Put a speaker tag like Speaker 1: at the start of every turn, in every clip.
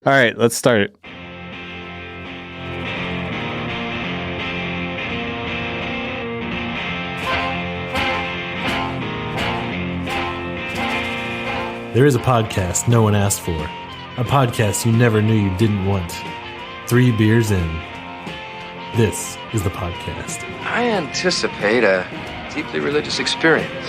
Speaker 1: All right, let's start it.
Speaker 2: There is a podcast no one asked for. A podcast you never knew you didn't want. 3 beers in. This is the podcast.
Speaker 3: I anticipate a deeply religious experience.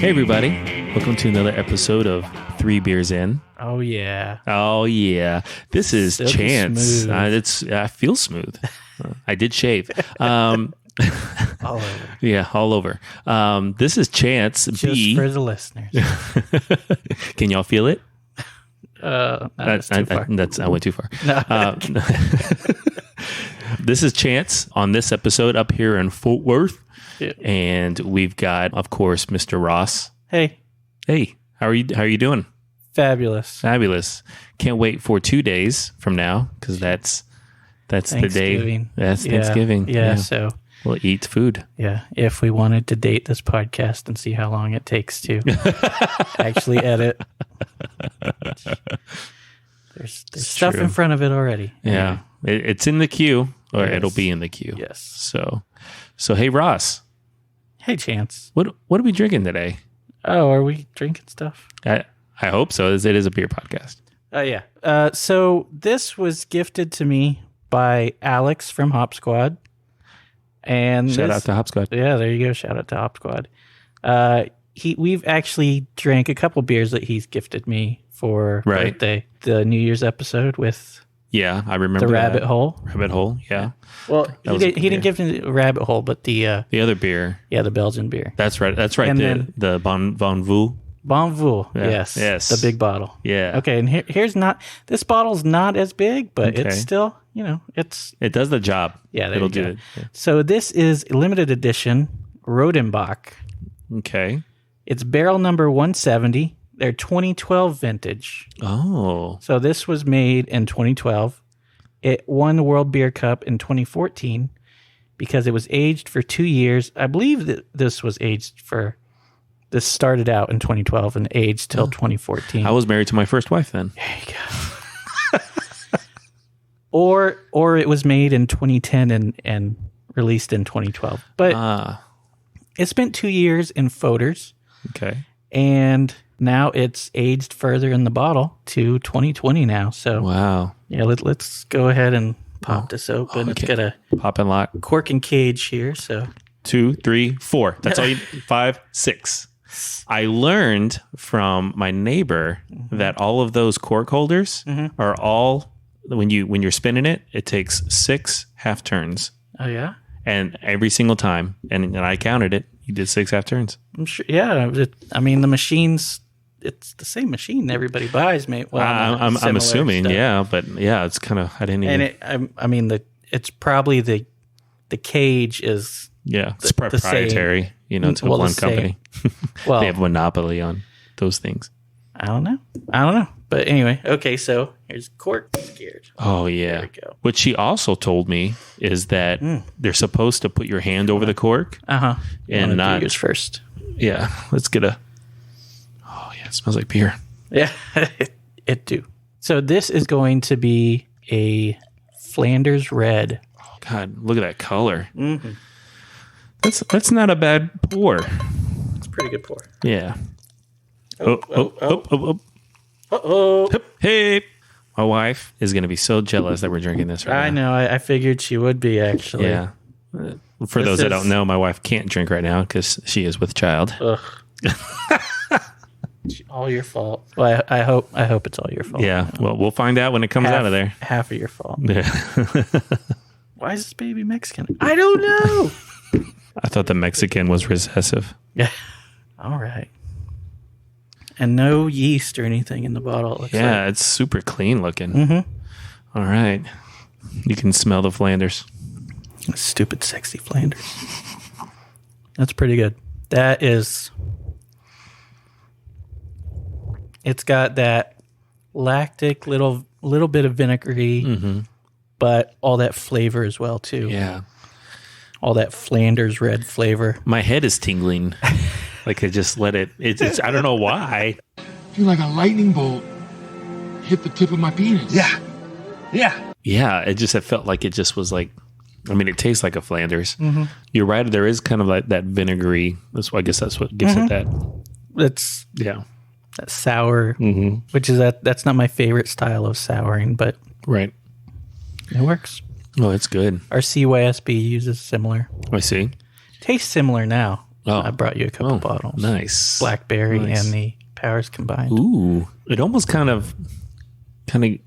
Speaker 4: Hey everybody, welcome to another episode of 3 Beers In.
Speaker 2: Oh yeah.
Speaker 4: Oh yeah. This is
Speaker 2: Silky
Speaker 4: Chance.
Speaker 2: smooth.
Speaker 4: I feel smooth. I did shave.
Speaker 2: All over.
Speaker 4: Yeah, all over. This is Chance
Speaker 2: Just
Speaker 4: B.
Speaker 2: for the listeners.
Speaker 4: Can y'all feel it?
Speaker 2: That's too far.
Speaker 4: I went too far.
Speaker 2: No.
Speaker 4: This is Chance on this episode up here in Fort Worth.
Speaker 2: Yeah.
Speaker 4: And we've got, of course, Mr. Ross.
Speaker 2: Hey,
Speaker 4: How are you doing?
Speaker 2: fabulous.
Speaker 4: Fabulous. Can't wait for 2 days from now because that's the day.
Speaker 2: Thanksgiving.
Speaker 4: That's
Speaker 2: Yeah.
Speaker 4: Thanksgiving.
Speaker 2: Yeah, so
Speaker 4: we'll eat food.
Speaker 2: yeah, if we wanted to date this podcast and see how long it takes to actually edit. There's stuff
Speaker 4: true.
Speaker 2: in front of it already.
Speaker 4: Yeah. It's in the queue, or
Speaker 2: Yes.
Speaker 4: it'll be in the queue.
Speaker 2: Yes.
Speaker 4: So hey Ross,
Speaker 2: Hey, Chance.
Speaker 4: what are we drinking today?
Speaker 2: Oh, are we drinking stuff?
Speaker 4: I hope so. As it is a beer podcast.
Speaker 2: Oh, yeah. So this was gifted to me by Alex from Hop Squad. And
Speaker 4: Shout out to Hop Squad.
Speaker 2: Yeah, there you go. Shout out to Hop Squad. We've actually drank a couple beers that he's gifted me for
Speaker 4: Right.
Speaker 2: birthday. The New Year's episode with
Speaker 4: Yeah, I remember
Speaker 2: the
Speaker 4: that.
Speaker 2: Rabbit Hole.
Speaker 4: Rabbit Hole. Yeah.
Speaker 2: Well, he
Speaker 4: was a
Speaker 2: didn't
Speaker 4: good
Speaker 2: give me the Rabbit Hole, but the
Speaker 4: The other beer.
Speaker 2: the Belgian beer.
Speaker 4: That's right.
Speaker 2: And
Speaker 4: the
Speaker 2: then-
Speaker 4: the Bon Vu.
Speaker 2: Bonville.
Speaker 4: Yeah.
Speaker 2: Yes.
Speaker 4: Yes.
Speaker 2: The big bottle.
Speaker 4: Yeah.
Speaker 2: Okay, and here's not this bottle's not as big, but
Speaker 4: Okay.
Speaker 2: it's still, it's
Speaker 4: It does the job.
Speaker 2: yeah, there
Speaker 4: It'll
Speaker 2: you
Speaker 4: do
Speaker 2: go.
Speaker 4: it. Yeah.
Speaker 2: So this is limited edition Rodenbach.
Speaker 4: Okay.
Speaker 2: It's barrel number 170. They're 2012 vintage.
Speaker 4: Oh.
Speaker 2: So this was made in 2012. It won the World Beer Cup in 2014 because it was aged for 2 years. I believe that this started out in 2012 and aged till 2014.
Speaker 4: I was married to my first wife then.
Speaker 2: There you go. or it was made in 2010 and released in 2012. But it spent 2 years in foeders,
Speaker 4: Okay.
Speaker 2: and now it's aged further in the bottle to 2020 now. So
Speaker 4: Wow.
Speaker 2: yeah, let's go ahead and pop this open. It's
Speaker 4: okay.
Speaker 2: got a
Speaker 4: Pop and lock.
Speaker 2: cork and cage here. So
Speaker 4: 2, 3, 4. That's all you 5, 6. I learned from my neighbor that all of those cork holders are all when you're spinning it, it takes 6 half turns.
Speaker 2: oh yeah,
Speaker 4: And every single time, and I counted it, you did 6 half turns.
Speaker 2: I'm sure. Yeah, the machines. It's the same machine everybody buys, mate. Well,
Speaker 4: I'm
Speaker 2: similar
Speaker 4: assuming,
Speaker 2: stuff.
Speaker 4: yeah, but yeah, it's kind of I didn't even.
Speaker 2: And it's probably the cage is
Speaker 4: It's
Speaker 2: the
Speaker 4: proprietary, to
Speaker 2: well, the
Speaker 4: one
Speaker 2: same.
Speaker 4: company.
Speaker 2: well.
Speaker 4: They have a monopoly on those things.
Speaker 2: I don't know. But anyway, okay. So here's cork scared.
Speaker 4: Oh yeah.
Speaker 2: There we go.
Speaker 4: What she also told me is that they're supposed to put your hand over the cork. And not
Speaker 2: yours first.
Speaker 4: Yeah. Let's get a. Oh yeah, it smells like beer.
Speaker 2: Yeah, it do. So this is going to be a Flanders red.
Speaker 4: Oh God, look at that color. Mm-hmm. That's not a bad pour.
Speaker 2: It's a pretty good pour.
Speaker 4: Yeah.
Speaker 2: Uh-oh.
Speaker 4: Hey, my wife is going to be so jealous that we're drinking this right
Speaker 2: I
Speaker 4: now.
Speaker 2: know. I figured she would be actually.
Speaker 4: Yeah. For those that don't know, my wife can't drink right now because she is with child.
Speaker 2: Ugh. All your fault. Well, I hope it's all your fault.
Speaker 4: Yeah. Well, we'll find out when it comes out of there.
Speaker 2: Half of your fault.
Speaker 4: Yeah.
Speaker 2: Why is this baby Mexican? I don't know.
Speaker 4: I thought the Mexican was recessive.
Speaker 2: Yeah. All right. And no yeast or anything in the bottle. It looks
Speaker 4: Yeah,
Speaker 2: like.
Speaker 4: it's super clean looking. All right. You can smell the Flanders.
Speaker 2: Stupid, sexy Flanders.
Speaker 1: That's pretty good. That is... It's got that lactic little bit of vinegary, but all that flavor as well, too.
Speaker 4: Yeah.
Speaker 1: All that Flanders red flavor.
Speaker 4: My head is tingling. Like I just let it. It's I don't know why.
Speaker 5: I feel like a lightning bolt hit the tip of my penis.
Speaker 6: Yeah.
Speaker 4: Yeah, it felt like it just was like. I mean, it tastes like a Flanders. You're right. There is kind of like that vinegary. I guess that's what gives it that.
Speaker 1: It's
Speaker 4: Yeah.
Speaker 1: that sour, which is that's not my favorite style of souring, but
Speaker 4: Right.
Speaker 1: it works.
Speaker 4: Oh, it's good.
Speaker 1: Our CYSB uses similar.
Speaker 4: I see.
Speaker 1: Tastes similar now.
Speaker 4: Oh.
Speaker 1: I brought you a couple bottles.
Speaker 4: Nice.
Speaker 1: Blackberry
Speaker 4: Nice.
Speaker 1: and the powers combined.
Speaker 4: Ooh, it almost kind of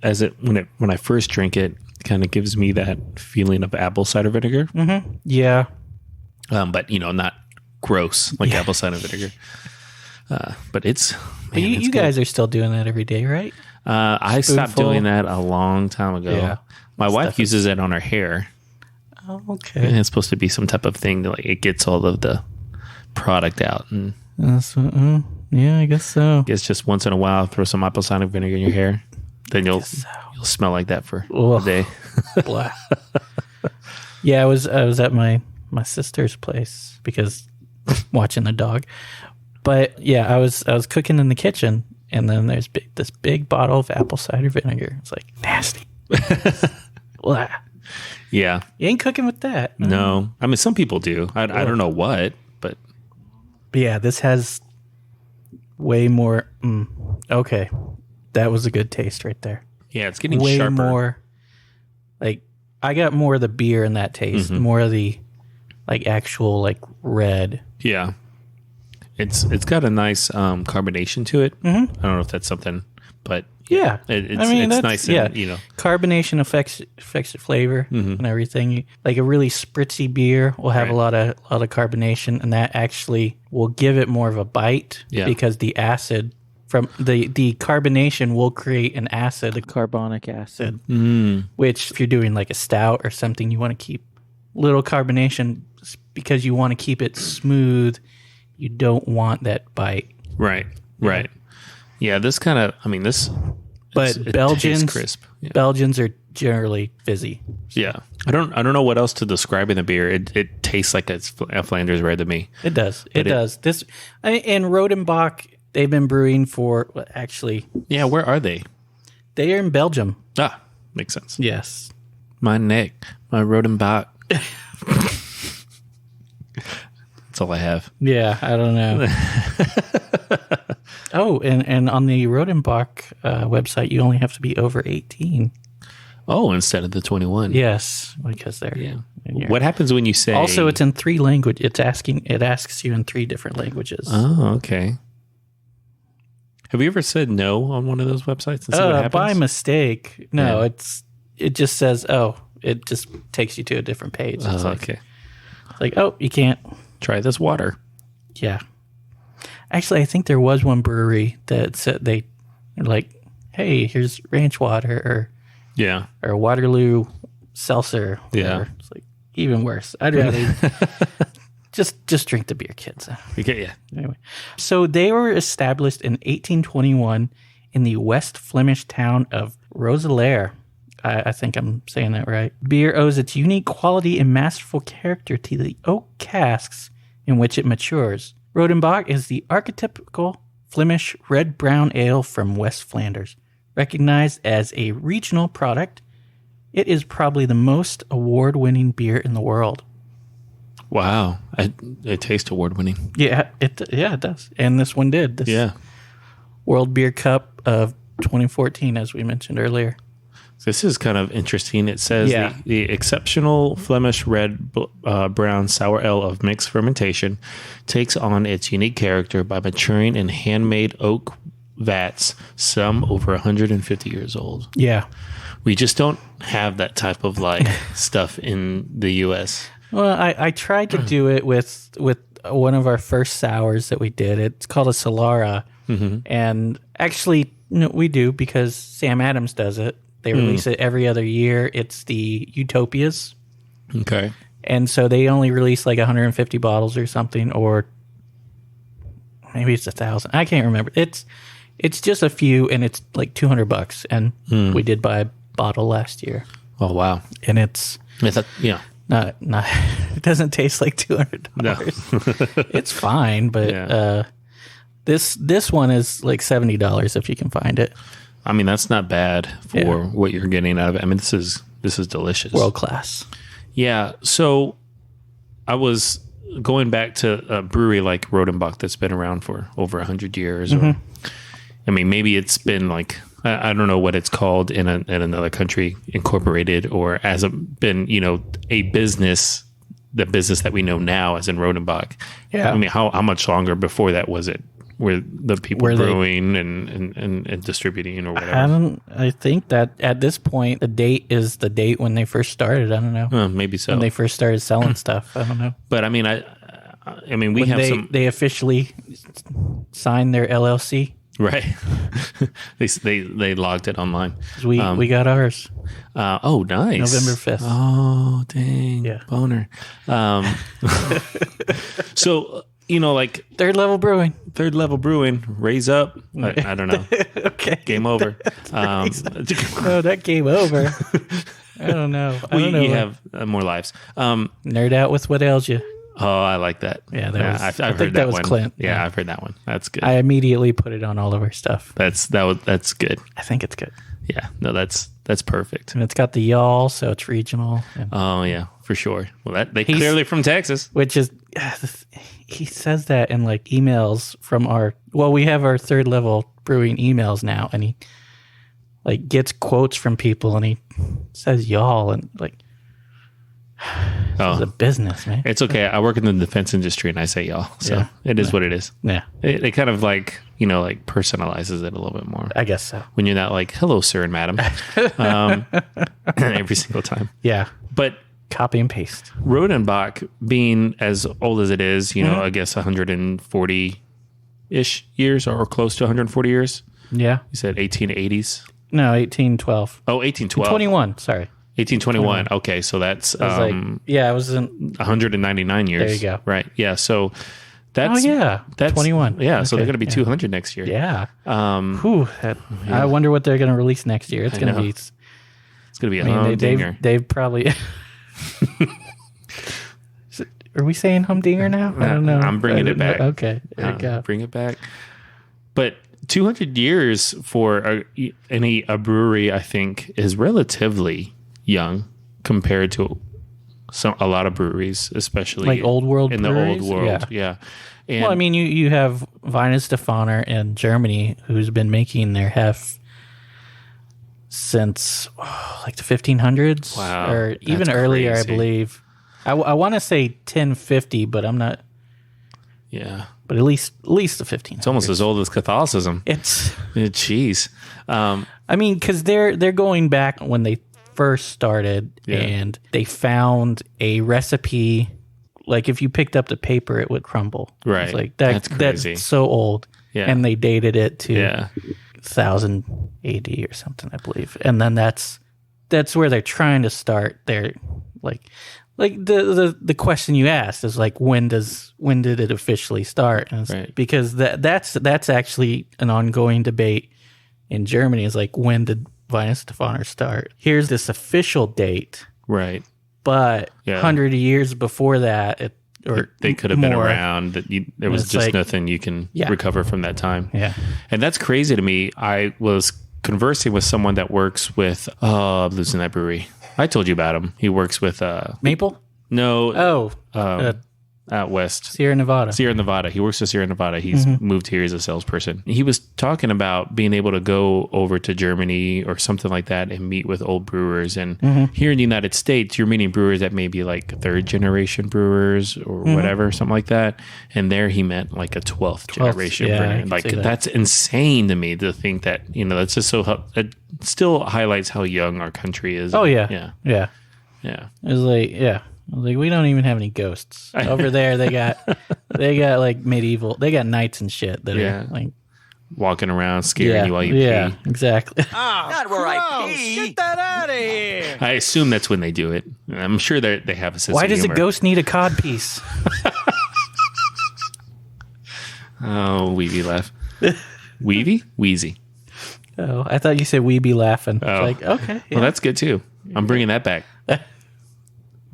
Speaker 4: as it when I first drink it, kind of gives me that feeling of apple cider vinegar.
Speaker 1: Yeah.
Speaker 4: But not gross like apple cider vinegar. But it's.
Speaker 1: But you guys are still doing that every day, right?
Speaker 4: I stopped
Speaker 1: Spoonful.
Speaker 4: doing that a long time ago.
Speaker 1: Yeah.
Speaker 4: My wife
Speaker 1: Stuff
Speaker 4: uses it on her hair.
Speaker 1: Oh,
Speaker 4: And
Speaker 1: okay.
Speaker 4: it's supposed to be some type of thing that like it gets all of the product out, and
Speaker 1: Yeah, I guess so.
Speaker 4: it's just once in a while throw some apple cider vinegar in your hair, then you'll smell like that for
Speaker 1: Ugh.
Speaker 4: a day.
Speaker 1: Blah. Yeah, I was at my sister's place because watching the dog. But yeah, I was cooking in the kitchen, and then there's this big bottle of apple cider vinegar. It's like nasty. Blah.
Speaker 4: Yeah,
Speaker 1: You ain't cooking with that.
Speaker 4: no, I mean some people do. I don't know what, but
Speaker 1: But yeah, this has way more. Okay, that was a good taste right there.
Speaker 4: yeah, it's getting
Speaker 1: Way
Speaker 4: sharper.
Speaker 1: more. Like I got more of the beer in that taste, more of the like actual like red.
Speaker 4: Yeah, it's got a nice carbonation to it. I don't know if that's something, but
Speaker 1: Yeah,
Speaker 4: it's
Speaker 1: that's
Speaker 4: nice.
Speaker 1: Yeah,
Speaker 4: And,
Speaker 1: carbonation affects the flavor and everything. Like a really spritzy beer will have a lot of carbonation, and that actually will give it more of a bite because the acid from the carbonation will create an acid, a carbonic acid, which if you're doing like a stout or something, you want to keep little carbonation because you want to keep it smooth. You don't want that bite.
Speaker 4: right. Yeah, this kind of. I mean, this.
Speaker 1: But
Speaker 4: it
Speaker 1: Belgians,
Speaker 4: tastes crisp. Yeah.
Speaker 1: Belgians are generally fizzy.
Speaker 4: Yeah, I don't know what else to describe in the beer. It tastes like it's a Flanders red to me.
Speaker 1: It does. It does. And Rodenbach, they've been brewing for actually.
Speaker 4: Yeah, where are they?
Speaker 1: They are in Belgium.
Speaker 4: Ah, makes sense.
Speaker 1: Yes.
Speaker 4: My neck, my Rodenbach. That's all I have.
Speaker 1: Yeah, I don't know. Oh, and on the Rodenbach website, you only have to be over 18.
Speaker 4: Oh, instead of the 21.
Speaker 1: Yes, because they're
Speaker 4: Yeah.
Speaker 1: in your-
Speaker 4: What happens when you say?
Speaker 1: Also, it's in 3 languages. It asks you in 3 different languages.
Speaker 4: Oh, okay. Have you ever said no on one of those websites and see what happens?
Speaker 1: By mistake. No,
Speaker 4: Yeah.
Speaker 1: it just says, it just takes you to a different page. It's
Speaker 4: Oh,
Speaker 1: like,
Speaker 4: okay.
Speaker 1: it's like, you can't.
Speaker 4: Try this water.
Speaker 1: Yeah. Actually, I think there was one brewery that said they're like, hey, here's ranch water
Speaker 4: Yeah.
Speaker 1: or Waterloo seltzer.
Speaker 4: Yeah.
Speaker 1: Whatever. It's like even worse. I'd rather just drink the beer, kids.
Speaker 4: Okay. Yeah.
Speaker 1: Anyway, so they were established in 1821 in the West Flemish town of Roselaire. I think I'm saying that right. Beer owes its unique quality and masterful character to the oak casks in which it matures. Rodenbach is the archetypical Flemish red-brown ale from West Flanders. Recognized as a regional product, it is probably the most award-winning beer in the world.
Speaker 4: Wow. It tastes award winning.
Speaker 1: Yeah, it does. And this one did. This
Speaker 4: Yeah.
Speaker 1: World Beer Cup of 2014, as we mentioned earlier.
Speaker 4: This is kind of interesting. It says
Speaker 1: Yeah.
Speaker 4: the exceptional Flemish red brown sour ale of mixed fermentation takes on its unique character by maturing in handmade oak vats, some over 150 years old.
Speaker 1: Yeah.
Speaker 4: We just don't have that type of like stuff in the U.S.
Speaker 1: Well, I tried to do it with one of our first sours that we did. It's called a Solara. And actually, no, we do because Sam Adams does it. They release it every other year. It's the Utopias.
Speaker 4: Okay.
Speaker 1: And so they only release like 150 bottles or something, or maybe it's 1,000. I can't remember. It's just a few, and it's like $200. And we did buy a bottle last year,
Speaker 4: Oh wow.
Speaker 1: and it's
Speaker 4: Yeah.
Speaker 1: not it doesn't taste like $200.
Speaker 4: No.
Speaker 1: It's fine, but
Speaker 4: Yeah.
Speaker 1: this one is like $70 if you can find it.
Speaker 4: I mean, that's not bad for
Speaker 1: Yeah.
Speaker 4: what you're getting out of it. I mean, this is delicious.
Speaker 1: World class.
Speaker 4: Yeah. So I was going back to a brewery like Rodenbach that's been around for over 100 years. Or, I mean, maybe it's been like, I don't know what it's called in another country, incorporated, or has it been, a business, the business that we know now as in Rodenbach.
Speaker 1: Yeah.
Speaker 4: I mean, how much longer before that was it? Were the people
Speaker 1: Were they-
Speaker 4: brewing and distributing or whatever?
Speaker 1: I think that at this point, the date is the date when they first started. I don't know.
Speaker 4: Maybe so.
Speaker 1: When they first started selling stuff. I don't know.
Speaker 4: But I mean, we
Speaker 1: When
Speaker 4: have
Speaker 1: they officially signed their LLC.
Speaker 4: right. they logged it online.
Speaker 1: We got ours.
Speaker 4: Oh, nice.
Speaker 1: November 5th.
Speaker 4: Oh, dang.
Speaker 1: Yeah.
Speaker 4: Boner. So, like
Speaker 1: Third level brewing.
Speaker 4: third level brewing, raise up. I don't know.
Speaker 1: Okay.
Speaker 4: Game over.
Speaker 1: Oh, that game over. I don't know. I don't know.
Speaker 4: You have more lives.
Speaker 1: Nerd out with what ails you.
Speaker 4: Oh, I like that.
Speaker 1: Yeah,
Speaker 4: I've
Speaker 1: I
Speaker 4: heard
Speaker 1: think that was
Speaker 4: one.
Speaker 1: Clint.
Speaker 4: Yeah, I've heard that one. That's good.
Speaker 1: I immediately put it on all of our stuff.
Speaker 4: That's good.
Speaker 1: I think it's good.
Speaker 4: Yeah, no, that's perfect.
Speaker 1: And it's got the y'all, so it's regional. And,
Speaker 4: Oh yeah, for sure. Well, they clearly from Texas.
Speaker 1: which is, he says that in like emails from we have our third level brewing emails now, and he like gets quotes from people, and he says y'all, and like, it's a business, man.
Speaker 4: It's okay. I work in the defense industry, and I say y'all, so
Speaker 1: Yeah.
Speaker 4: it is what it is.
Speaker 1: Yeah,
Speaker 4: It kind of like like personalizes it a little bit more
Speaker 1: I guess so.
Speaker 4: when you're not like hello, sir and madam, every single time.
Speaker 1: Yeah,
Speaker 4: But
Speaker 1: copy and paste.
Speaker 4: Rodenbach, being as old as it is, I guess 140 ish years or close to 140 years.
Speaker 1: Yeah,
Speaker 4: You said 1880s.
Speaker 1: no, 1812.
Speaker 4: Oh, 1812.
Speaker 1: 21. Sorry,
Speaker 4: 1821. Okay, so that's
Speaker 1: I was I was in.
Speaker 4: 199 years.
Speaker 1: There you go.
Speaker 4: Right. Yeah. So that's
Speaker 1: that's 21.
Speaker 4: Yeah. So they're
Speaker 1: Okay,
Speaker 4: going to be 200 next year.
Speaker 1: Yeah. I wonder what they're going to release next year. It's going to
Speaker 4: know.
Speaker 1: be.
Speaker 4: It's going to be a
Speaker 1: They've, they've probably. Are we saying humdinger now? I don't know.
Speaker 4: I'm bringing it back.
Speaker 1: Okay. There you go.
Speaker 4: Bring it back. But 200 years for a brewery, I think, is relatively young compared to a lot of breweries, especially
Speaker 1: Like old world
Speaker 4: in the old
Speaker 1: breweries?
Speaker 4: world. Yeah. And
Speaker 1: Well, I mean, you have Weihenstephaner in Germany, who's been making their hef since like the 1500s,
Speaker 4: Wow,
Speaker 1: or even
Speaker 4: that's
Speaker 1: earlier,
Speaker 4: crazy.
Speaker 1: I believe. I want to say 1050, but I'm not.
Speaker 4: yeah,
Speaker 1: But at least the 1500s.
Speaker 4: it's almost as old as Catholicism.
Speaker 1: It's.
Speaker 4: Jeez.
Speaker 1: I mean, because they're going back when they first started,
Speaker 4: Yeah.
Speaker 1: and they found a recipe. Like if you picked up the paper, it would crumble.
Speaker 4: Right.
Speaker 1: It's like
Speaker 4: That's crazy.
Speaker 1: That's so old.
Speaker 4: Yeah.
Speaker 1: And they dated it to
Speaker 4: Yeah.
Speaker 1: 1000 AD or something, I believe. And then that's where they're trying to start their like the question you asked is like when did it officially start? And it's
Speaker 4: Right.
Speaker 1: because that's actually an ongoing debate in Germany, is like, when did Weihenstephaner start? Here's this official date,
Speaker 4: Right.
Speaker 1: but
Speaker 4: Yeah.
Speaker 1: 100 years before that,
Speaker 4: They could have been
Speaker 1: more.
Speaker 4: around. There was
Speaker 1: It's
Speaker 4: just
Speaker 1: like-
Speaker 4: nothing you can
Speaker 1: Yeah.
Speaker 4: recover from that time.
Speaker 1: Yeah.
Speaker 4: And that's crazy to me. I was conversing with someone that works with, I'm losing that brewery. I told you about him. He works with,
Speaker 1: Maple?
Speaker 4: no,
Speaker 1: Oh,
Speaker 4: out west.
Speaker 1: Sierra Nevada.
Speaker 4: Sierra Nevada. He works with Sierra Nevada. He's moved here as a salesperson. He was talking about being able to go over to Germany or something like that and meet with old brewers. And here in the United States, you're meeting brewers that may be like third generation brewers or whatever, something like that. And there he meant like a 12th generation
Speaker 1: yeah, I
Speaker 4: brewer.
Speaker 1: can
Speaker 4: Like
Speaker 1: see that.
Speaker 4: that's insane to me to think that, that's just it still highlights how young our country is.
Speaker 1: Oh, yeah.
Speaker 4: Yeah.
Speaker 1: Yeah.
Speaker 4: Yeah.
Speaker 1: It was like, yeah. I was like, we don't even have any ghosts. Over there, they got like medieval, they got knights and shit that
Speaker 4: Yeah.
Speaker 1: are like
Speaker 4: walking around scaring you while you pee.
Speaker 1: Exactly.
Speaker 6: Not where I pee. Get that out of here.
Speaker 4: I assume that's when they do it. I'm sure that they have a sense
Speaker 1: Why
Speaker 4: of
Speaker 1: does
Speaker 4: humor.
Speaker 1: a ghost need a cod piece?
Speaker 4: Oh, Weevy laugh. Weevy? Wheezy.
Speaker 1: Oh, I thought you said we be laughing.
Speaker 4: Oh.
Speaker 1: Like, okay. Yeah.
Speaker 4: Well, that's good too. I'm bringing that back. I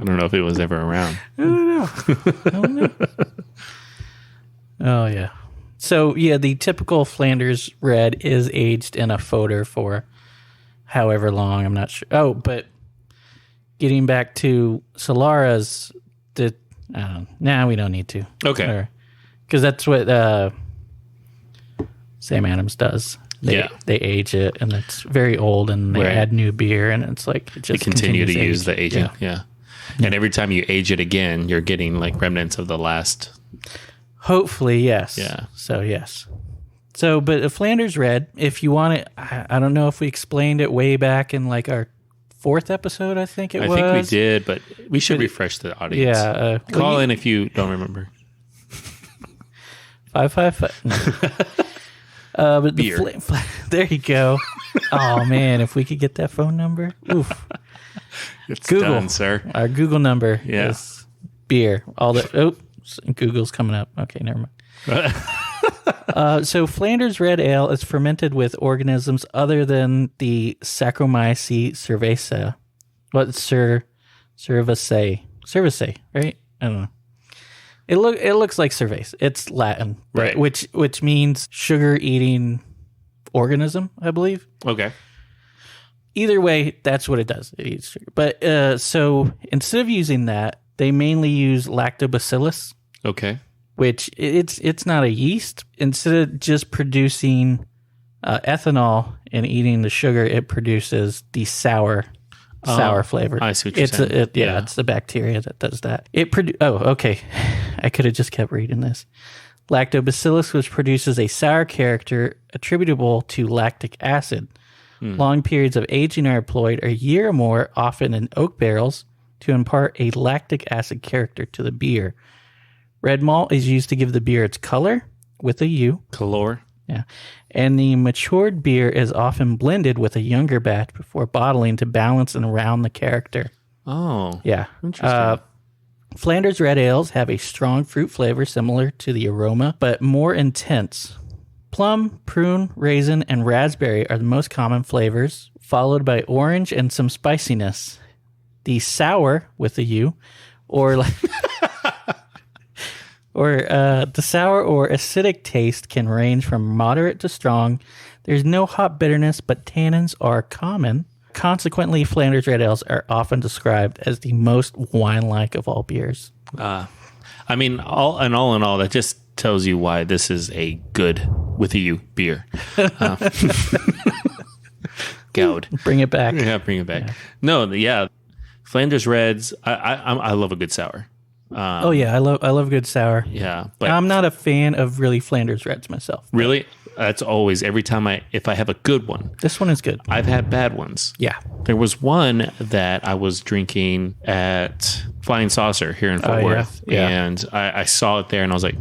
Speaker 4: don't know if it was ever around.
Speaker 1: I don't know. Oh, yeah. So, yeah, the typical Flanders Red is aged in a foeder for however long. I'm not sure. Oh, but getting back to Solara's, nah, we don't need to.
Speaker 4: Okay.
Speaker 1: Because that's what Sam Adams does. They age it, and it's very old, and they add new beer, and it's like it just
Speaker 4: They continue to use
Speaker 1: age.
Speaker 4: the agent. Yeah. And every time you age it again, you're getting like remnants of the last.
Speaker 1: Hopefully, yes.
Speaker 4: Yeah.
Speaker 1: So, yes. So, but a Flanders Red, if you want it, I don't know if we explained it way back in like our 4th episode, I think it was.
Speaker 4: I think we did, but we should refresh the audience.
Speaker 1: Yeah.
Speaker 4: Call in if you don't remember.
Speaker 1: 555. But
Speaker 4: Beer.
Speaker 1: There you go. Oh, man, if we could get that phone number. Oof.
Speaker 4: It's
Speaker 1: Google.
Speaker 4: done, sir.
Speaker 1: Our Google number
Speaker 4: Yeah.
Speaker 1: is beer. Google's coming up. Okay, never mind. So Flanders Red Ale is fermented with organisms other than the Saccharomyces cerevisiae. What's cerevisiae? Cerevisiae, right? I don't know. It looks like cerveza. It's Latin,
Speaker 4: right?
Speaker 1: Which means sugar-eating organism, I believe.
Speaker 4: Okay.
Speaker 1: Either way, that's what it does. It eats sugar. But so instead of using that, they mainly use lactobacillus.
Speaker 4: Okay.
Speaker 1: Which it's not a yeast. Instead of just producing ethanol and eating the sugar, it produces the sour flavor.
Speaker 4: I see what you're saying.
Speaker 1: It's the bacteria that does that. Okay. I could have just kept reading this. Lactobacillus, which produces a sour character attributable to lactic acid. Long periods of aging are employed a year or more, often in oak barrels, to impart a lactic acid character to the beer. Red malt is used to give the beer its color, with a U.
Speaker 4: Color.
Speaker 1: Yeah. And the matured beer is often blended with a younger batch before bottling to balance and round the character.
Speaker 4: Oh.
Speaker 1: Yeah.
Speaker 4: Interesting.
Speaker 1: Flanders Red Ales have a strong fruit flavor similar to the aroma, but more intense. Plum, prune, raisin, and raspberry are the most common flavors, followed by orange and some spiciness. The sour, with a U, or the sour or acidic taste can range from moderate to strong. There's no hop bitterness, but tannins are common. Consequently, Flanders Red Ales are often described as the most wine-like of all beers.
Speaker 4: I mean, all in all, that just tells you why this is a good, with a U, beer. Goud.
Speaker 1: Bring it back.
Speaker 4: Yeah, bring it back. Yeah. No, Flanders Reds, I love a good sour.
Speaker 1: I love good sour.
Speaker 4: Yeah. But
Speaker 1: I'm not a fan of really Flanders Reds myself.
Speaker 4: Really? That's always, every time if I have a good one.
Speaker 1: This one is good.
Speaker 4: I've had bad ones.
Speaker 1: Yeah.
Speaker 4: There was one that I was drinking at Flying Saucer here in Fort Worth.
Speaker 1: Yeah.
Speaker 4: And I saw it there and I was like,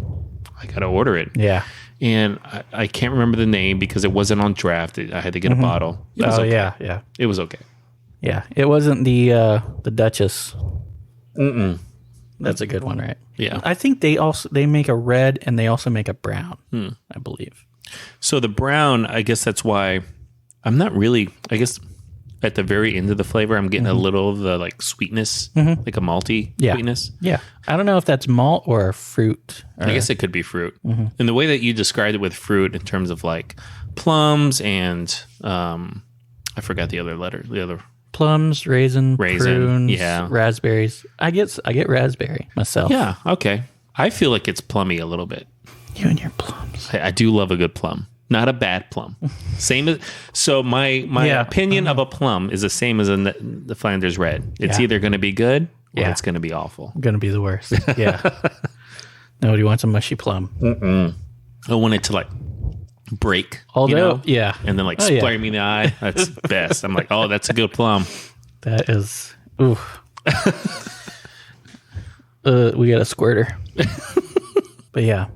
Speaker 4: I got to order it.
Speaker 1: Yeah.
Speaker 4: And I can't remember the name because it wasn't on draft. I had to get a bottle. It was okay.
Speaker 1: Yeah.
Speaker 4: It was okay.
Speaker 1: Yeah. It wasn't the Duchess. That's a good one, right?
Speaker 4: Yeah.
Speaker 1: I think they make a red and they also make a brown, I believe.
Speaker 4: So the brown, I guess that's why I'm not really, I guess at the very end of the flavor, I'm getting a little of the like sweetness, like a malty sweetness.
Speaker 1: Yeah. I don't know if that's malt or fruit.
Speaker 4: I guess it could be fruit. And the way that you described it with fruit in terms of like plums and I forgot the other letter,
Speaker 1: plums, raisin, prunes, raspberries. I get raspberry myself.
Speaker 4: Yeah, okay. I feel like it's plummy a little bit.
Speaker 1: You and your plums.
Speaker 4: I do love a good plum. Not a bad plum. Same as my opinion of a plum is the same as the Flanders Red. It's either going to be good or it's going to be awful.
Speaker 1: Going to be the worst. Yeah. Nobody wants a mushy plum.
Speaker 4: I want it to like break.
Speaker 1: Although,
Speaker 4: and then like splatter me in the eye. That's best. I'm like, oh, that's a good plum.
Speaker 1: That is. Ooh. We got a squirter. But yeah.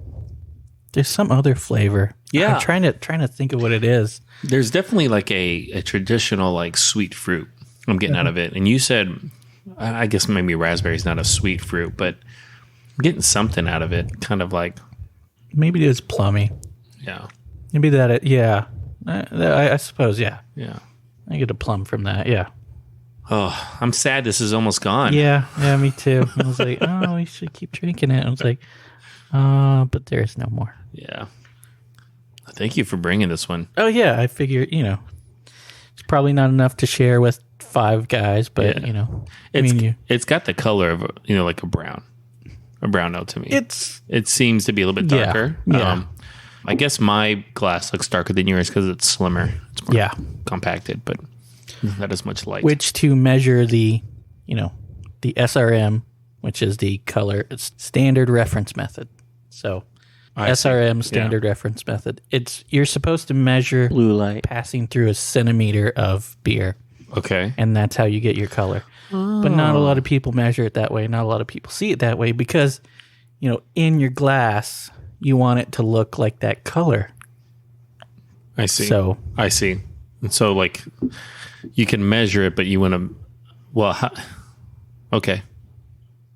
Speaker 1: There's some other flavor.
Speaker 4: Yeah.
Speaker 1: I'm trying to think of what it is.
Speaker 4: There's definitely like a traditional like sweet fruit I'm getting out of it. And you said, I guess maybe raspberry is not a sweet fruit, but I'm getting something out of it. Kind of like,
Speaker 1: Maybe it is plummy.
Speaker 4: yeah.
Speaker 1: Maybe that. Yeah. I suppose. Yeah.
Speaker 4: Yeah.
Speaker 1: I get a plum from that. Yeah.
Speaker 4: Oh, I'm sad this is almost gone.
Speaker 1: Yeah. Yeah. Me too. I was like, oh, we should keep drinking it. I was like, but there's no more.
Speaker 4: Yeah. Thank you for bringing this one.
Speaker 1: Oh yeah. I figure it's probably not enough to share with 5 guys, but
Speaker 4: Yeah. It's got the color of like a brown ale to me. It seems to be a little bit darker.
Speaker 1: Yeah.
Speaker 4: I guess my glass looks darker than yours because it's slimmer. It's more compacted, but not as much light.
Speaker 1: Which to measure the SRM, which is the color standard reference method. So SRM standard reference method. You're supposed to measure
Speaker 6: Blue light.
Speaker 1: passing through a centimeter of beer,
Speaker 4: Okay.
Speaker 1: and that's how you get your color. But not a lot of people measure it that way. Not a lot of people see it that way because, in your glass, you want it to look like that color.
Speaker 4: I see.
Speaker 1: So
Speaker 4: I see. And so, like, you can measure it, but you want to. Well, okay.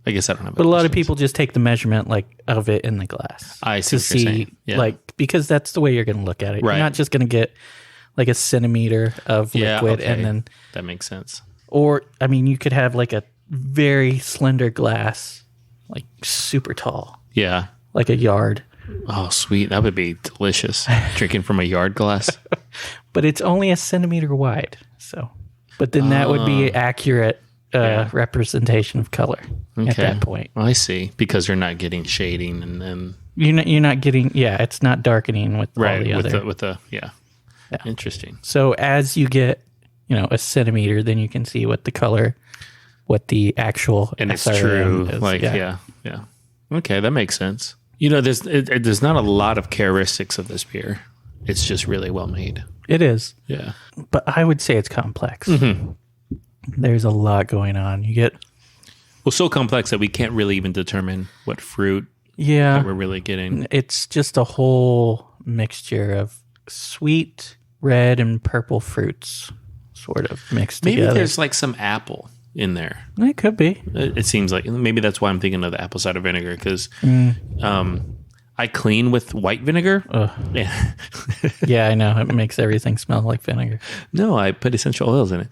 Speaker 4: I guess I don't have.
Speaker 1: but a lot of people just take the measurement of it in the glass.
Speaker 4: I see
Speaker 1: to
Speaker 4: what you're saying. Yeah.
Speaker 1: because that's the way you're going to look at it.
Speaker 4: Right.
Speaker 1: You're not just going to get like a centimeter of liquid and then,
Speaker 4: that makes sense.
Speaker 1: or I mean, you could have like a very slender glass, like super tall,
Speaker 4: Yeah.
Speaker 1: like a yard,
Speaker 4: Oh, sweet. That would be delicious. Drinking from a yard glass.
Speaker 1: but it's only a centimeter wide. So, but then that would be accurate representation of color at that point.
Speaker 4: I see. Because you're not getting shading and then
Speaker 1: You're not getting it's not darkening with all the other.
Speaker 4: with the Interesting.
Speaker 1: So as you get a centimeter, then you can see what the color, what the actual
Speaker 4: And it's
Speaker 1: SRM
Speaker 4: true.
Speaker 1: is.
Speaker 4: Like yeah. Okay, that makes sense. There's not a lot of characteristics of this beer. It's just really well made.
Speaker 1: It is,
Speaker 4: Yeah.
Speaker 1: but I would say it's complex.
Speaker 4: Mm-hmm.
Speaker 1: There's a lot going on. You get
Speaker 4: So complex that we can't really even determine what fruit
Speaker 1: that
Speaker 4: we're really getting.
Speaker 1: It's just a whole mixture of sweet, red, and purple fruits, sort of mixed
Speaker 4: Maybe
Speaker 1: together.
Speaker 4: there's like some apple in there.
Speaker 1: It could be.
Speaker 4: It seems like maybe that's why I'm thinking of the apple cider vinegar because I clean with white vinegar. Yeah.
Speaker 1: Yeah, I know. It makes everything smell like vinegar.
Speaker 4: No, I put essential oils in it.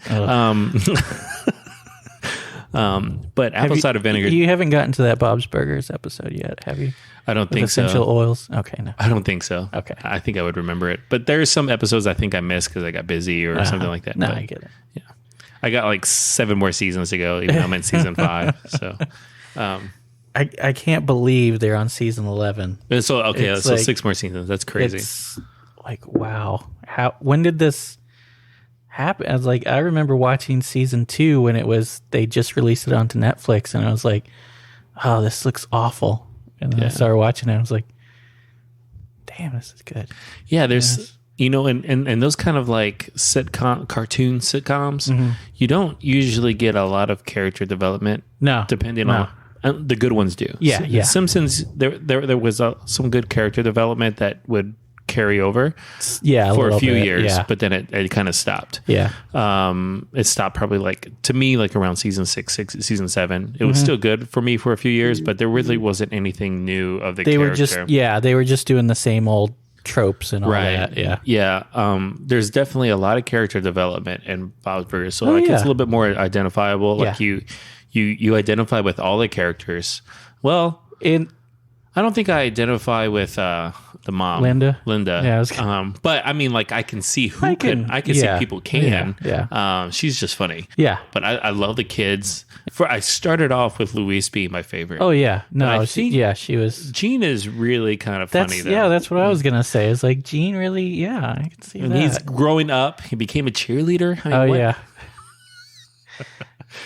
Speaker 4: But apple cider vinegar.
Speaker 1: You haven't gotten to that Bob's Burgers episode yet, have you?
Speaker 4: I don't
Speaker 1: With
Speaker 4: think so.
Speaker 1: essential oils? Okay, no.
Speaker 4: I don't think so.
Speaker 1: Okay.
Speaker 4: I think I would remember it. But there's some episodes I think I missed because I got busy or something like that.
Speaker 1: No,
Speaker 4: But
Speaker 1: I get it.
Speaker 4: yeah, I got like 7 more seasons to go, even though I'm in season 5. So,
Speaker 1: I can't believe they're on season 11.
Speaker 4: so okay,
Speaker 1: It's
Speaker 4: so
Speaker 1: like-
Speaker 4: 6 more seasons. That's crazy.
Speaker 1: It's like, wow. When did this happen? I was like, I remember watching season 2 when they just released it onto Netflix, and I was like, oh, this looks awful. And then I started watching it. I was like, damn, this is good.
Speaker 4: Yeah, there's and those kind of like cartoon sitcoms, you don't usually get a lot of character development.
Speaker 1: No,
Speaker 4: depending on the good ones do.
Speaker 1: Yeah.
Speaker 4: Simpsons, there was some good character development that would carry over. For a few years, but then it kind of stopped.
Speaker 1: Yeah.
Speaker 4: It stopped probably to me around season 6, season 7. It was still good for me for a few years, but there really wasn't anything new of the character.
Speaker 1: They were just doing the same old tropes and all that.
Speaker 4: Yeah. There's definitely a lot of character development in Bob's Burgers, so it's a little bit more identifiable. Like you identify with all the characters. Well, I don't think I identify with the mom,
Speaker 1: Linda.
Speaker 4: Yeah, but I mean, like I can see I can see people can.
Speaker 1: Yeah.
Speaker 4: She's just funny.
Speaker 1: Yeah.
Speaker 4: But I love the kids. I started off with Louise being my favorite.
Speaker 1: Oh yeah, no,
Speaker 4: she
Speaker 1: was.
Speaker 4: Gene is really kind of funny. Though.
Speaker 1: Yeah, that's what I was gonna say. It's like Gene really. Yeah, I can see
Speaker 4: and
Speaker 1: that.
Speaker 4: he's growing up. He became a cheerleader. I mean,
Speaker 1: yeah.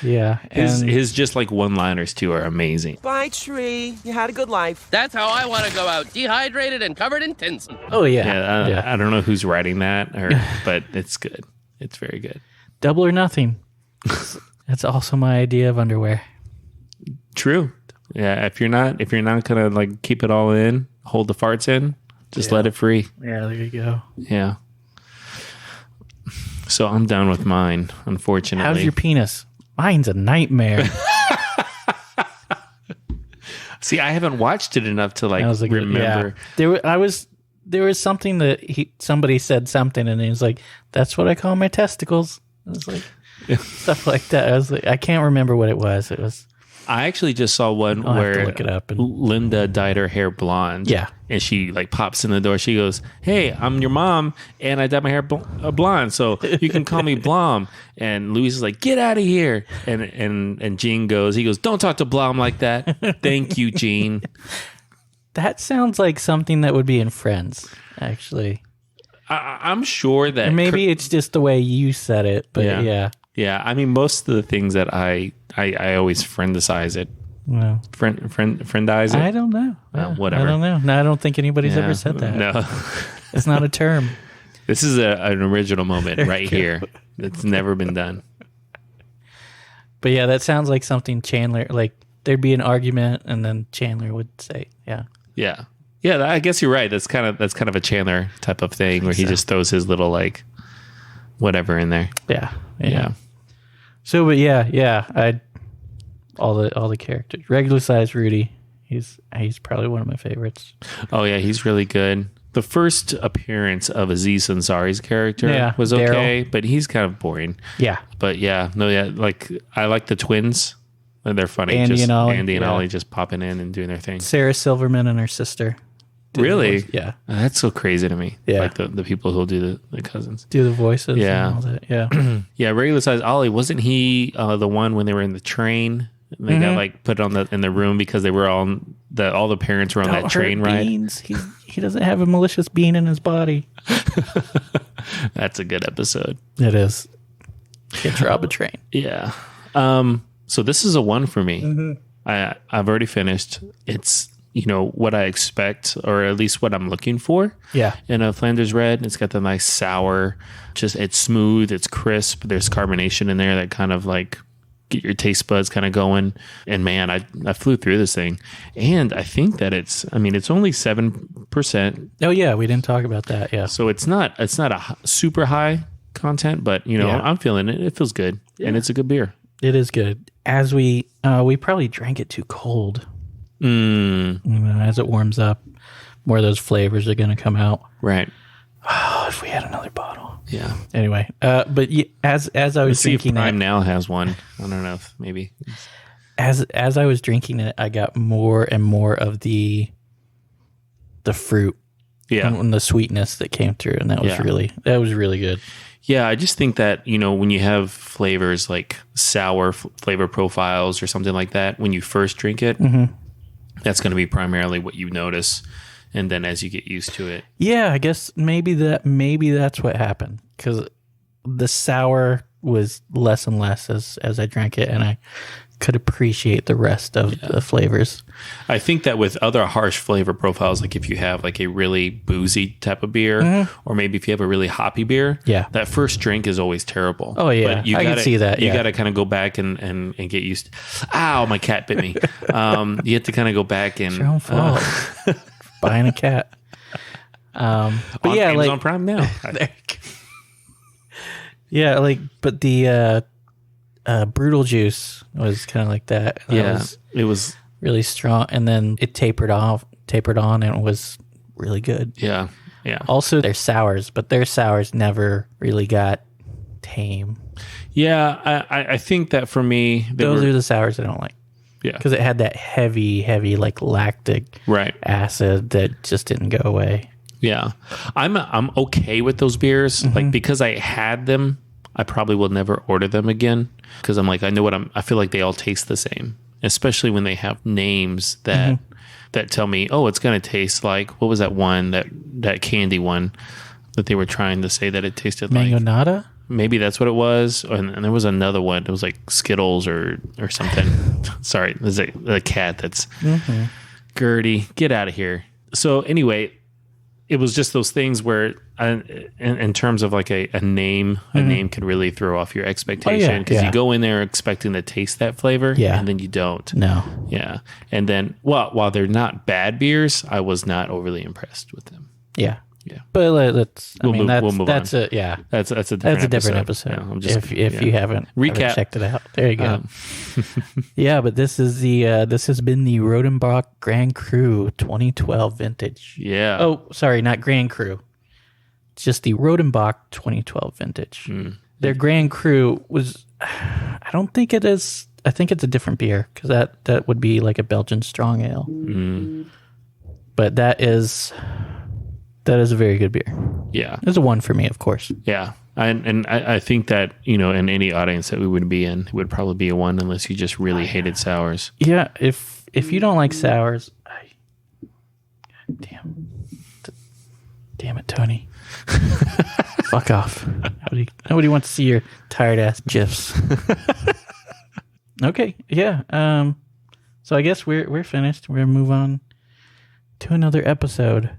Speaker 1: Yeah,
Speaker 4: his just like one-liners too are amazing.
Speaker 6: Bye, tree. You had a good life.
Speaker 7: That's how I want to go out, dehydrated and covered in tinsel.
Speaker 1: Oh yeah,
Speaker 4: I don't know who's writing that, but it's good. It's very good.
Speaker 1: Double or nothing. That's also my idea of underwear.
Speaker 4: True. Yeah, if you're not gonna like keep it all in, hold the farts in, Just let it free.
Speaker 1: Yeah, there you go.
Speaker 4: Yeah. So I'm done with mine, unfortunately.
Speaker 1: How's your penis? Mine's a nightmare.
Speaker 4: See, I haven't watched it enough to remember.
Speaker 1: Yeah. There was something that somebody said something, and he was like, "That's what I call my testicles." I was like, stuff like that. I was like, I can't remember what it was. It was.
Speaker 4: I actually just saw one
Speaker 1: I'll have to
Speaker 4: where
Speaker 1: look it up
Speaker 4: Linda dyed her hair blonde.
Speaker 1: Yeah.
Speaker 4: And she like pops in the door. She goes, "Hey, I'm your mom, and I dyed my hair blonde, so you can call me Blom." And Luis is like, "Get out of here!" And Gene goes, "Don't talk to Blom like that." Thank you, Gene.
Speaker 1: That sounds like something that would be in Friends, actually.
Speaker 4: I'm sure that
Speaker 1: Maybe it's just the way you said it, but yeah.
Speaker 4: Yeah, I mean, most of the things that I always friendicize it.
Speaker 1: Well,
Speaker 4: friendize it.
Speaker 1: I don't know.
Speaker 4: Whatever.
Speaker 1: I don't know. No, I don't think anybody's ever said that.
Speaker 4: No,
Speaker 1: it's not a term.
Speaker 4: This is an original moment right here. That's never been done.
Speaker 1: But yeah, that sounds like something Chandler, like there'd be an argument, and then Chandler would say, "Yeah,
Speaker 4: yeah." I guess you're right. That's kind of a Chandler type of thing where he just throws his little like whatever in there.
Speaker 1: Yeah. So, but I all the characters. Regular size Rudy, he's probably one of my favorites.
Speaker 4: Oh yeah, he's really good. The first appearance of Aziz Ansari's character was okay, but he's kind of boring.
Speaker 1: Yeah,
Speaker 4: but like I like the twins. They're funny.
Speaker 1: Andy and Ollie.
Speaker 4: Andy and Ollie just popping in and doing their thing.
Speaker 1: Sarah Silverman and her sister.
Speaker 4: Really?
Speaker 1: Yeah.
Speaker 4: That's so crazy to me.
Speaker 1: Yeah.
Speaker 4: Like the people who'll do the cousins.
Speaker 1: Do the voices.
Speaker 4: Yeah.
Speaker 1: And all that. Yeah.
Speaker 4: Yeah. Regular size Ollie, wasn't he the one when they were in the train? They got like put on in the room because they were all the parents were on that train ride.
Speaker 1: Beans. He doesn't have a malicious bean in his body.
Speaker 4: That's a good episode.
Speaker 1: It is. Can't rob a train.
Speaker 4: Yeah. So this is a 1 for me. Mm-hmm. I've already finished. It's what I expect, or at least what I'm looking for.
Speaker 1: Yeah.
Speaker 4: In a Flanders Red, it's got the nice sour. It's smooth. It's crisp. There's carbonation in there that kind of like get your taste buds kind of going. And man, I flew through this thing, and I think that it's only 7%.
Speaker 1: Oh yeah, we didn't talk about that. Yeah.
Speaker 4: So it's not a super high content, but I'm feeling it. It feels good, and it's a good beer.
Speaker 1: It is good. As we probably drank it too cold. As it warms up, more of those flavors are going to come out.
Speaker 4: Right.
Speaker 1: Oh, if we had another bottle.
Speaker 4: Yeah.
Speaker 1: Anyway, but as I was
Speaker 4: Let's see
Speaker 1: drinking
Speaker 4: if Prime
Speaker 1: it,
Speaker 4: now has one. I don't know if maybe.
Speaker 1: As I was drinking it, I got more and more of the fruit, and the sweetness that came through, and that was really good.
Speaker 4: Yeah, I just think that, when you have flavors like sour flavor profiles or something like that, when you first drink it, that's going to be primarily what you notice. And then as you get used to it.
Speaker 1: Yeah, I guess maybe that's what happened, because the sour was less and less as I drank it, and I could appreciate the rest of the flavors.
Speaker 4: I think that with other harsh flavor profiles, like if you have like a really boozy type of beer, or maybe if you have a really hoppy beer, that first drink is always terrible.
Speaker 1: Oh yeah, but I can see that.
Speaker 4: You got to kind of go back and get used to, ow, my cat bit me. You have to kind of go back and...
Speaker 1: It's your own fault. Buying a cat. But yeah,
Speaker 4: Amazon Prime now.
Speaker 1: Yeah, but the brutal juice was kind of like that.
Speaker 4: It was
Speaker 1: really strong, and then it tapered on, and it was really good.
Speaker 4: Yeah.
Speaker 1: Also, their sours, but their sours never really got tame.
Speaker 4: Yeah, I think that for me,
Speaker 1: those are the sours I don't like.
Speaker 4: Yeah,
Speaker 1: because it had that heavy like lactic acid that just didn't go away.
Speaker 4: Yeah, I'm okay with those beers, like because I had them. I probably will never order them again because I'm like, I know I feel like they all taste the same, especially when they have names that tell me, oh, it's going to taste like, what was that one, that candy one that they were trying to say that it tasted like?
Speaker 1: Mango Nada?
Speaker 4: Maybe that's what it was. And there was another one. It was like Skittles or something. Sorry, there's a cat that's Gertie, get out of here. So anyway, it was just those things where in terms of like a name, a name could really throw off your expectation because you go in there expecting to taste that flavor and then you don't.
Speaker 1: No.
Speaker 4: Yeah. And then, while they're not bad beers, I was not overly impressed with them.
Speaker 1: Yeah.
Speaker 4: Yeah.
Speaker 1: But let's.
Speaker 4: We'll move on.
Speaker 1: That's a yeah.
Speaker 4: That's a different
Speaker 1: That's a different episode.
Speaker 4: Yeah, I'm just,
Speaker 1: if you haven't checked it out, there you go. Yeah, but this has been the Rodenbach Grand Cru 2012 vintage.
Speaker 4: Yeah.
Speaker 1: Oh, sorry, not Grand Cru. It's just the Rodenbach 2012 vintage. Their Grand Cru was. I don't think it is. I think it's a different beer because that would be like a Belgian strong ale. But that is a very good beer.
Speaker 4: Yeah.
Speaker 1: It's a 1 for me, of course.
Speaker 4: Yeah. I think that, in any audience that we would be in, it would probably be a 1 unless you just really hated sours.
Speaker 1: Yeah. If you don't like sours, damn it, Tony. Fuck off. Nobody wants to see your tired ass gifs. Okay. Yeah. So I guess we're finished. We're gonna move on to another episode.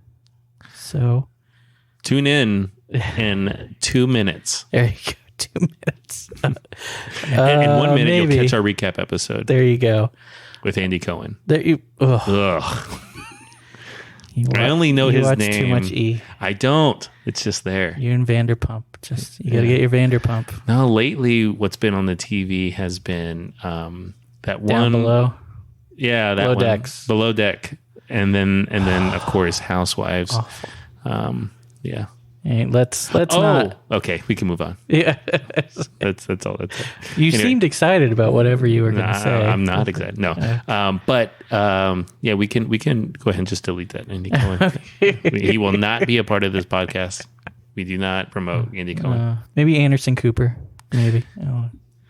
Speaker 1: So
Speaker 4: tune in 2 minutes.
Speaker 1: There you go. 2 minutes.
Speaker 4: In 1 minute,
Speaker 1: maybe.
Speaker 4: you'll catch our recap episode.
Speaker 1: There you go.
Speaker 4: With Andy Cohen.
Speaker 1: There you. Ugh.
Speaker 4: Ugh. I only know his name.
Speaker 1: Too much E.
Speaker 4: I don't. It's just there.
Speaker 1: You and Vanderpump. You got to get your Vanderpump.
Speaker 4: No, lately, what's been on the TV has been that
Speaker 1: Down
Speaker 4: one
Speaker 1: below.
Speaker 4: Yeah, that
Speaker 1: Below
Speaker 4: one.
Speaker 1: Decks.
Speaker 4: Below Deck, and then of course Housewives.
Speaker 1: Awful.
Speaker 4: Yeah.
Speaker 1: Hey, let's not.
Speaker 4: Okay, we can move on.
Speaker 1: Yeah.
Speaker 4: That's all. That's it.
Speaker 1: You
Speaker 4: Anyway.
Speaker 1: seemed excited about whatever you were going to say.
Speaker 4: I'm not excited. No. Yeah, we can go ahead and just delete that Andy Cohen. He will not be a part of this podcast. We do not promote Andy Cohen.
Speaker 1: Maybe Anderson Cooper. Maybe.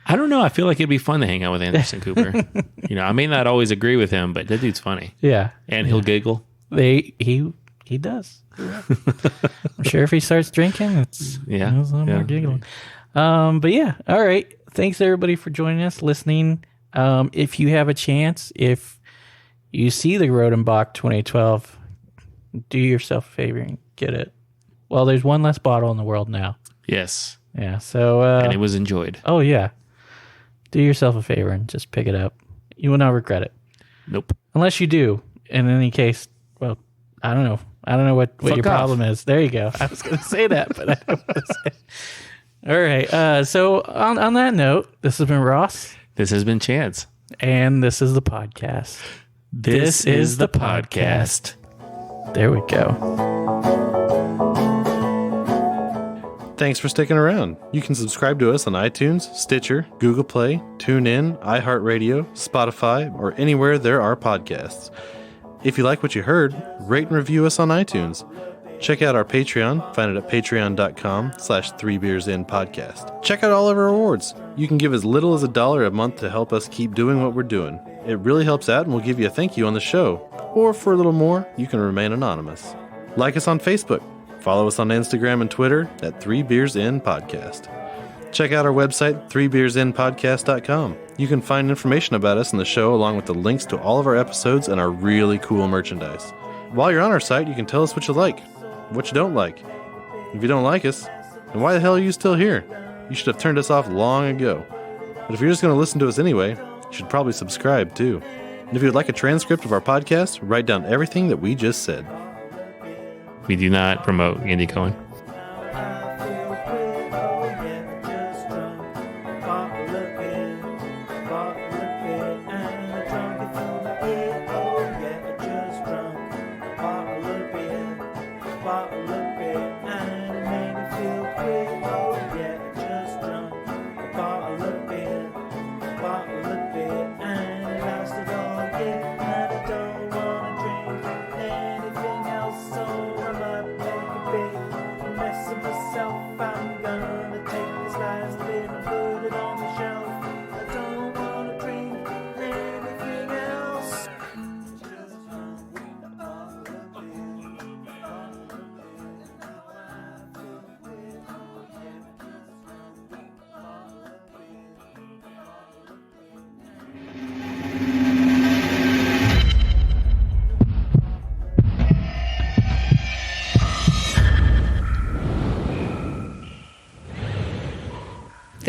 Speaker 4: I don't know. I feel like it'd be fun to hang out with Anderson Cooper. I may not always agree with him, but that dude's funny.
Speaker 1: Yeah.
Speaker 4: And he'll giggle.
Speaker 1: He does. I'm sure if he starts drinking, it's a little more giggling. But yeah, all right. Thanks everybody for joining us, listening. If you have a chance, if you see the Rodenbach 2012, do yourself a favor and get it. Well, there's one less bottle in the world now.
Speaker 4: Yes.
Speaker 1: Yeah. So
Speaker 4: and it was enjoyed.
Speaker 1: Oh yeah. Do yourself a favor and just pick it up. You will not regret it.
Speaker 4: Nope.
Speaker 1: Unless you do. In any case, well, I don't know. I don't know what your problem is. There you go. I was going to say that, but I don't want to say it. All right. So on that note, this has been Ross.
Speaker 4: This has been Chance.
Speaker 1: And this is the podcast.
Speaker 4: This is the podcast.
Speaker 1: There we go.
Speaker 2: Thanks for sticking around. You can subscribe to us on iTunes, Stitcher, Google Play, TuneIn, iHeartRadio, Spotify, or anywhere there are podcasts. If you like what you heard, rate and review us on iTunes. Check out our Patreon. Find it at patreon.com/3beersinpodcast. Check out all of our awards. You can give as little as $1 a month to help us keep doing what we're doing. It really helps out and we'll give you a thank you on the show. Or for a little more, you can remain anonymous. Like us on Facebook. Follow us on Instagram and Twitter at 3beersinpodcast. Check out our website, 3beersinpodcast.com. You can find information about us and the show along with the links to all of our episodes and our really cool merchandise. While you're on our site, you can tell us what you like, what you don't like. If you don't like us, then why the hell are you still here? You should have turned us off long ago. But if you're just going to listen to us anyway, you should probably subscribe too. And if you'd like a transcript of our podcast, write down everything that we just said.
Speaker 4: We do not promote Andy Cohen.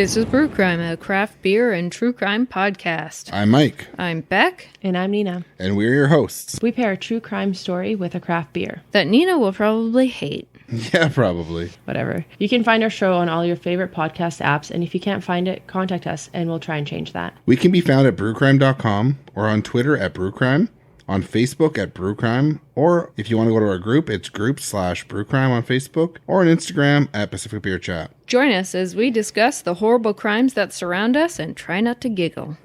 Speaker 8: This is Brew Crime, a craft beer and true crime podcast.
Speaker 9: I'm Mike.
Speaker 8: I'm Beck.
Speaker 10: And I'm Nina.
Speaker 9: And we're your hosts.
Speaker 10: We pair a true crime story with a craft beer.
Speaker 8: That Nina will probably hate.
Speaker 9: Yeah, probably.
Speaker 10: Whatever. You can find our show on all your favorite podcast apps, and if you can't find it, contact us and we'll try and change that.
Speaker 9: We can be found at brewcrime.com or on Twitter at brewcrime, on Facebook at brewcrime, or if you want to go to our group, it's group/brewcrime on Facebook, or on Instagram at Pacific Beer Chat.
Speaker 8: Join us as we discuss the horrible crimes that surround us and try not to giggle.